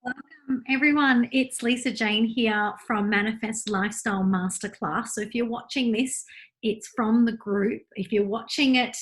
Welcome, everyone. It's Lisa Jane here from Manifest Lifestyle Masterclass. So, if you're watching this, it's from the group. If you're watching it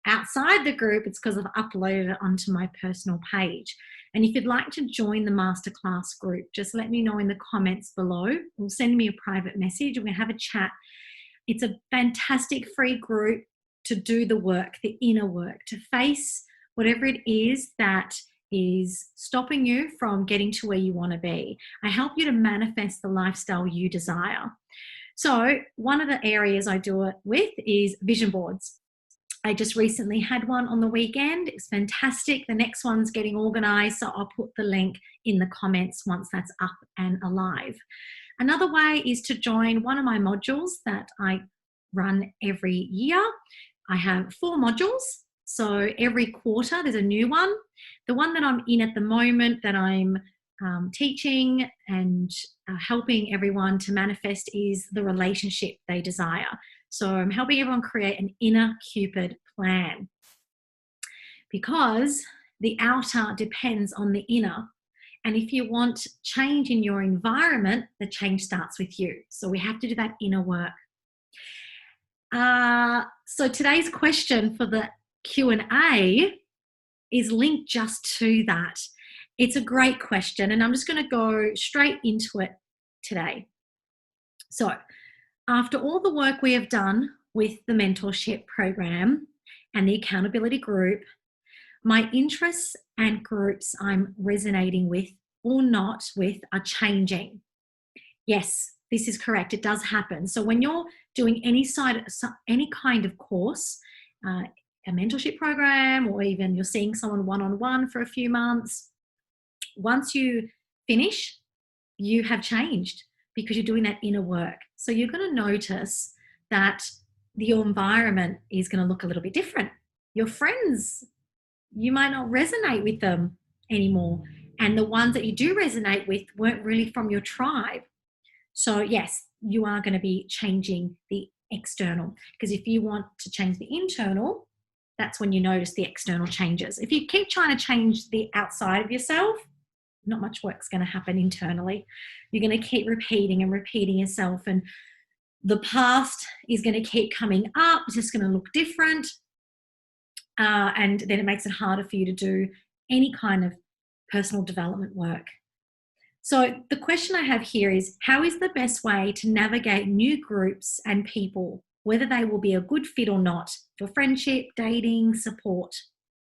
outside the group, it's because I've uploaded it onto my personal page. And if you'd like to join the masterclass group, just let me know in the comments below or send me a private message. We're going to have a chat. It's a fantastic free group to do the work, the inner work, to face whatever it is that is stopping you from getting to where you want to be. I help you to manifest the lifestyle you desire. So, one of the areas I do it with is vision boards. I just recently had one on the weekend. It's fantastic. The next one's getting organized, so I'll put the link in the comments once that's up and alive. Another way is to join one of my modules that I run every year. I have 4 modules. So every quarter there's a new one. The one that I'm in at the moment that I'm teaching and helping everyone to manifest is the relationship they desire. So I'm helping everyone create an inner Cupid plan, because the outer depends on the inner. And if you want change in your environment, the change starts with you. So we have to do that inner work. So today's question for the Q&A is linked just to that. It's a great question, and I'm just going to go straight into it today. So, after all the work we have done with the mentorship program and the accountability group, my interests and groups I'm resonating with or not with are changing. Yes, this is correct. It does happen. So when you're doing any kind of course, a mentorship program, or even you're seeing someone one-on-one for a few months, once you finish, you have changed because you're doing that inner work. So you're going to notice that your environment is going to look a little bit different. Your friends, you might not resonate with them anymore. And the ones that you do resonate with weren't really from your tribe. So yes, you are going to be changing the external, because if you want to change the internal, that's when you notice the external changes. If you keep trying to change the outside of yourself, not much work's going to happen internally. You're going to keep repeating and repeating yourself, and the past is going to keep coming up. It's just going to look different. And then it makes it harder for you to do any kind of personal development work. So the question I have here is, how is the best way to navigate new groups and people, whether they will be a good fit or not, for friendship, dating, support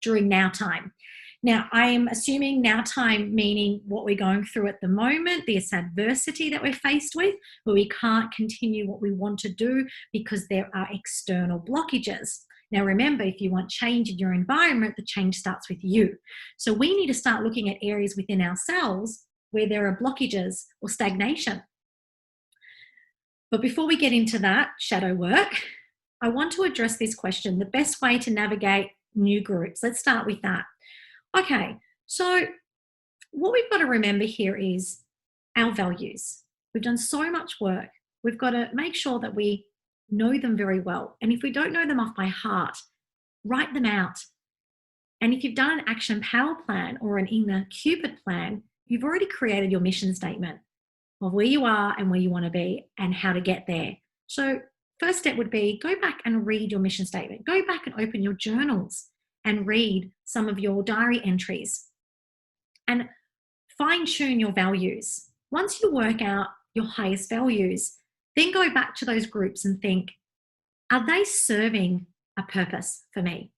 during now time? Now, I am assuming now time meaning what we're going through at the moment, this adversity that we're faced with, where we can't continue what we want to do because there are external blockages. Now, remember, if you want change in your environment, the change starts with you. So we need to start looking at areas within ourselves where there are blockages or stagnation. But before we get into that shadow work, I want to address this question, the best way to navigate new groups. Let's start with that. Okay, so what we've got to remember here is our values. We've done so much work. We've got to make sure that we know them very well. And if we don't know them off by heart, write them out. And if you've done an action power plan or an inner Cupid plan, you've already created your mission statement of where you are and where you want to be and how to get there. So first step would be, go back and read your mission statement. Go back and open your journals and read some of your diary entries and fine tune your values. Once you work out your highest values, then go back to those groups and think, are they serving a purpose for me?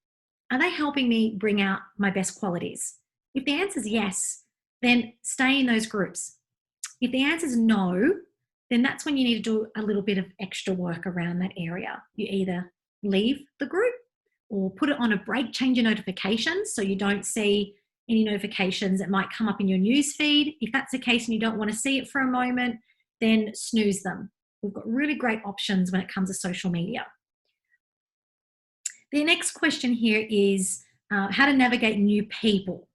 Are they helping me bring out my best qualities? If the answer is yes, then stay in those groups. If the answer is no, then that's when you need to do a little bit of extra work around that area. You either leave the group or put it on a break, change your notifications so you don't see any notifications that might come up in your news feed. If that's the case and you don't want to see it for a moment, then snooze them. We've got really great options when it comes to social media. The next question here is how to navigate new people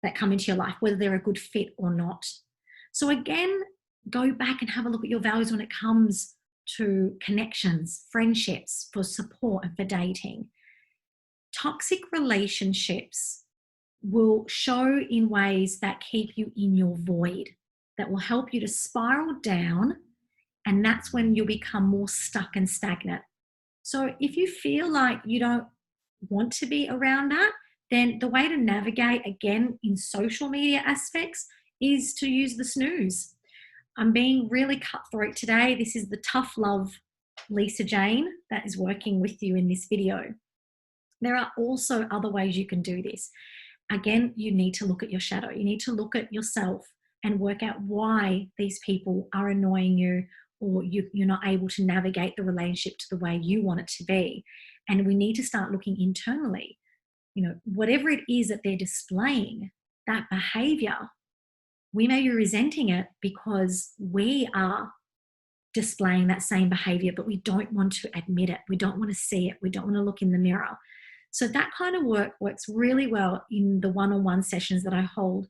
that come into your life, whether they're a good fit or not. So again, go back and have a look at your values when it comes to connections, friendships, for support and for dating. Toxic relationships will show in ways that keep you in your void, that will help you to spiral down, and that's when you'll become more stuck and stagnant. So if you feel like you don't want to be around that, then the way to navigate, again, in social media aspects is to use the snooze. I'm being really cutthroat today. This is the tough love Lisa Jane that is working with you in this video. There are also other ways you can do this. Again, you need to look at your shadow. You need to look at yourself and work out why these people are annoying you, or you're not able to navigate the relationship to the way you want it to be. And we need to start looking internally. You know, whatever it is that they're displaying, that behavior, we may be resenting it because we are displaying that same behavior, but we don't want to admit it. We don't want to see it. We don't want to look in the mirror. So that kind of work works really well in the one-on-one sessions that I hold.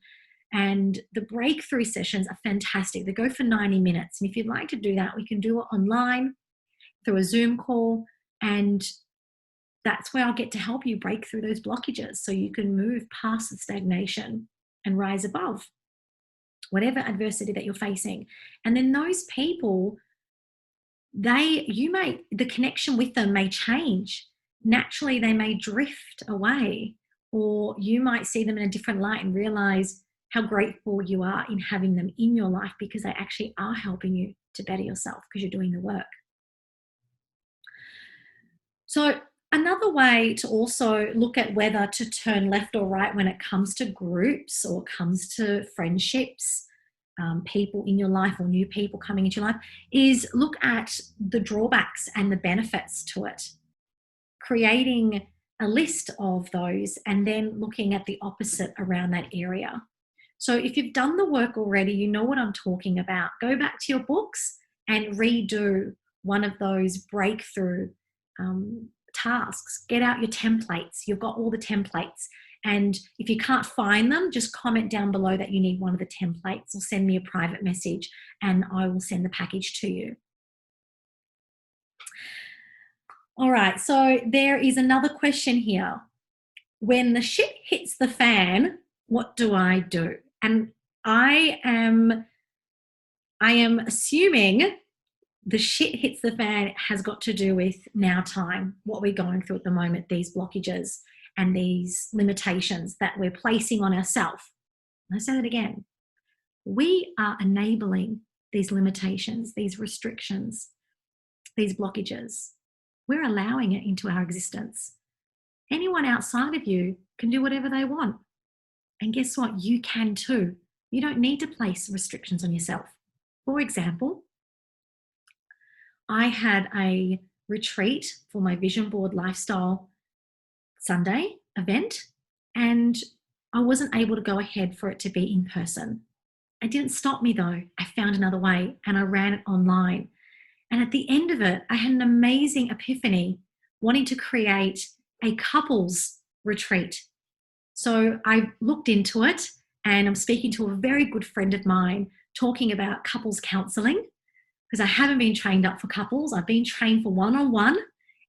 And the breakthrough sessions are fantastic. They go for 90 minutes. And if you'd like to do that, we can do it online through a Zoom call. And that's where I'll get to help you break through those blockages so you can move past the stagnation and rise above whatever adversity that you're facing. And then those people, the connection with them may change. Naturally, they may drift away, or you might see them in a different light and realize how grateful you are in having them in your life, because they actually are helping you to better yourself because you're doing the work. So another way to also look at whether to turn left or right when it comes to groups or comes to friendships, people in your life or new people coming into your life, is look at the drawbacks and the benefits to it. Creating a list of those and then looking at the opposite around that area. So if you've done the work already, you know what I'm talking about. Go back to your books and redo one of those breakthrough tasks. Get out your templates. You've got all the templates. And if you can't find them, just comment down below that you need one of the templates, or send me a private message and I will send the package to you. All right, so there is another question here. When the shit hits the fan, what do I do? And I am assuming the shit hits the fan has got to do with now time, what we're going through at the moment, these blockages and these limitations that we're placing on ourselves. I say that again. We are enabling these limitations, these restrictions, these blockages. We're allowing it into our existence. Anyone outside of you can do whatever they want. And guess what? You can too. You don't need to place restrictions on yourself. For example, I had a retreat for my Vision Board Lifestyle Sunday event, and I wasn't able to go ahead for it to be in person. It didn't stop me though. I found another way and I ran it online. And at the end of it, I had an amazing epiphany wanting to create a couples retreat. So I looked into it, and I'm speaking to a very good friend of mine talking about couples counseling, because I haven't been trained up for couples. I've been trained for one-on-one,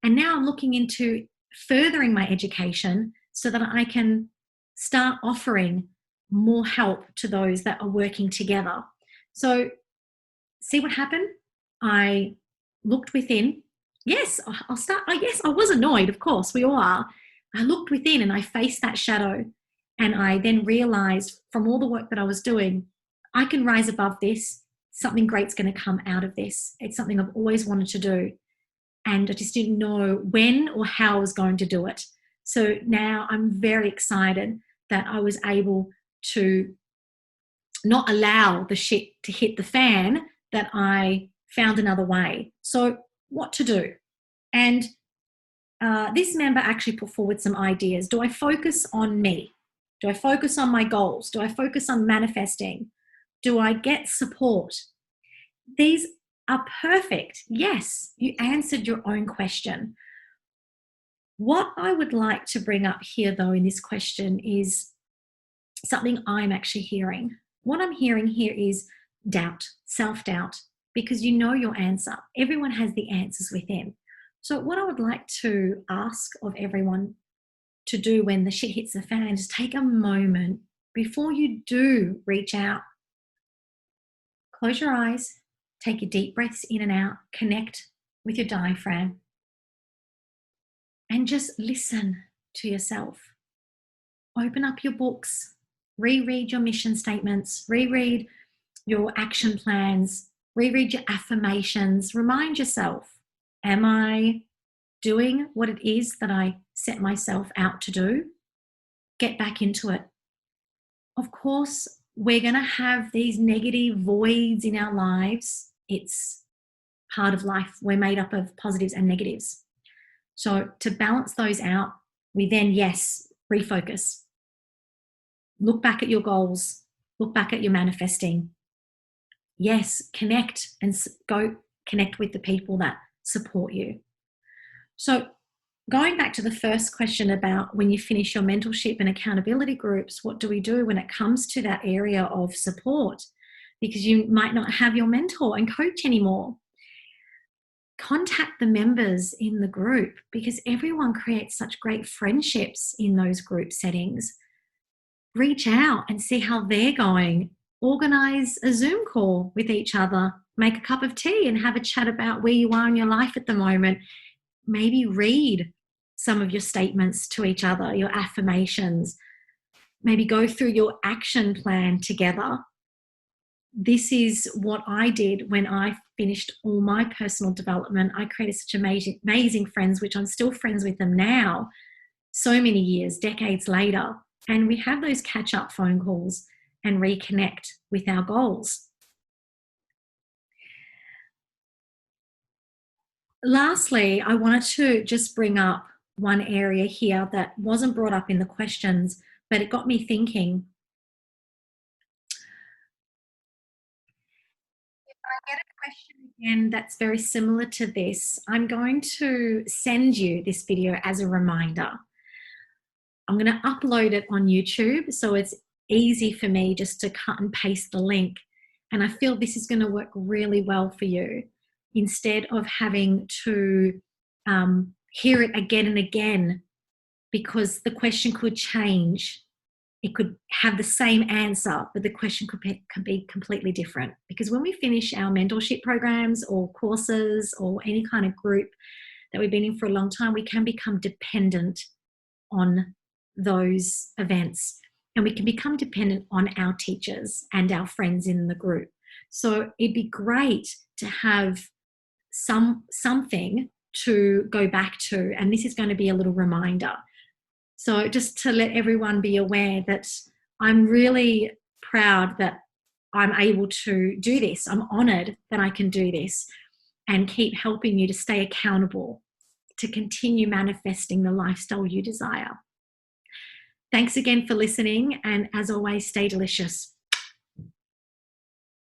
and now I'm looking into furthering my education so that I can start offering more help to those that are working together. So see what happened? I looked within. Yes, I'll start. Yes, I was annoyed, of course, we all are. I looked within and I faced that shadow. And I then realized from all the work that I was doing, I can rise above this. Something great's going to come out of this. It's something I've always wanted to do. And I just didn't know when or how I was going to do it. So now I'm very excited that I was able to not allow the shit to hit the fan, that I found another way. So what to do? And this member actually put forward some ideas. Do I focus on me? Do I focus on my goals? Do I focus on manifesting? Do I get support? These are perfect. Yes, you answered your own question. What I would like to bring up here, though, in this question is something I'm actually hearing. What I'm hearing here is doubt, self-doubt, because you know your answer. Everyone has the answers within. So what I would like to ask of everyone to do when the shit hits the fan. Just take a moment before you do reach out. Close your eyes, take your deep breaths in and out, connect with your diaphragm, and just listen to yourself. Open up your books, reread your mission statements, reread your action plans, reread your affirmations. Remind yourself, am I doing what it is that I set myself out to do? Get back into it. Of course, we're going to have these negative voids in our lives. It's part of life. We're made up of positives and negatives. So to balance those out, we then, yes, refocus. Look back at your goals. Look back at your manifesting. Yes, connect and go connect with the people that support you. So going back to the first question about when you finish your mentorship and accountability groups, what do we do when it comes to that area of support? Because you might not have your mentor and coach anymore. Contact the members in the group, because everyone creates such great friendships in those group settings. Reach out and see how they're going. Organize a Zoom call with each other. Make a cup of tea and have a chat about where you are in your life at the moment. Maybe read some of your statements to each other, your affirmations. Maybe go through your action plan together. This is what I did when I finished all my personal development. I created such amazing friends, which I'm still friends with them now, so many years, decades later. And we have those catch-up phone calls and reconnect with our goals. Lastly, I wanted to just bring up one area here that wasn't brought up in the questions, but it got me thinking. If I get a question again that's very similar to this, I'm going to send you this video as a reminder. I'm going to upload it on YouTube, so it's easy for me just to cut and paste the link. And I feel this is going to work really well for you, instead of having to hear it again and again, because the question could change. It could have the same answer, but the question could be completely different. Because when we finish our mentorship programs or courses or any kind of group that we've been in for a long time, we can become dependent on those events, and we can become dependent on our teachers and our friends in the group. So it'd be great to have something to go back to, and this is going to be a little reminder. So just to let everyone be aware that I'm really proud that I'm able to do this. I'm honoured that I can do this and keep helping you to stay accountable, to continue manifesting the lifestyle you desire. Thanks again for listening, and as always, stay delicious.